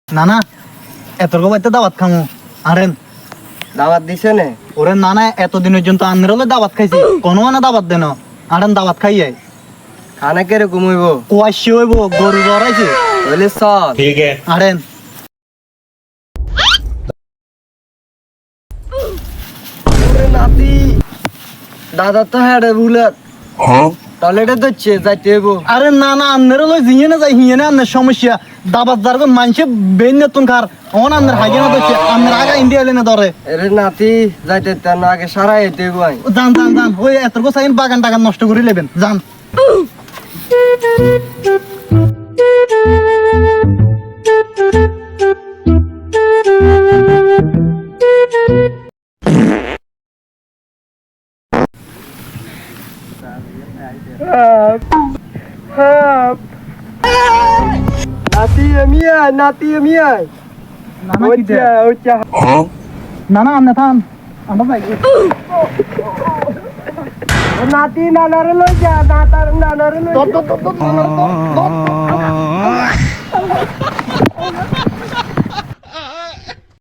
না না এত বাইতে দাওয়াত খামু আরেন দাওয়াত দিছে নে ওরে না না এতদিন পর্যন্ত আন্নের হলে দাওয়াত খাইছি কোনো মানে দাওয়াত দেন আরেন দাওয়াত খাই যায় খানা কিরকম হইব কুয়াশি হইব গরু জড়াইছে বলে চল আরেন ওরে নাতি দাদা তো হেডে বুলেট টয়লেটে যাচ্ছে যাইতে হইব আরে না না আন্নের হলে জিয়ে না যাই হিয়ে না আন্নের সমস্যা দাবাত যার মানুষে বেন না তুন খার অন আন্নের হাইগে না দচ্ছে আন্নের আগা ইন্ডিয়া এলে না ধরে এরে নাতি যাইতে তেন আগে সারা যেতে হইব আই যান যান যান ওই এত গোসাইন বাগান টাগান নষ্ট করে নেবেন যান নাতি আমি আই নাতি আমি আই না না কি দে ওইটা না না আন্নে থান আমরা ভাই নাতি নানারে লই যা নানারে লই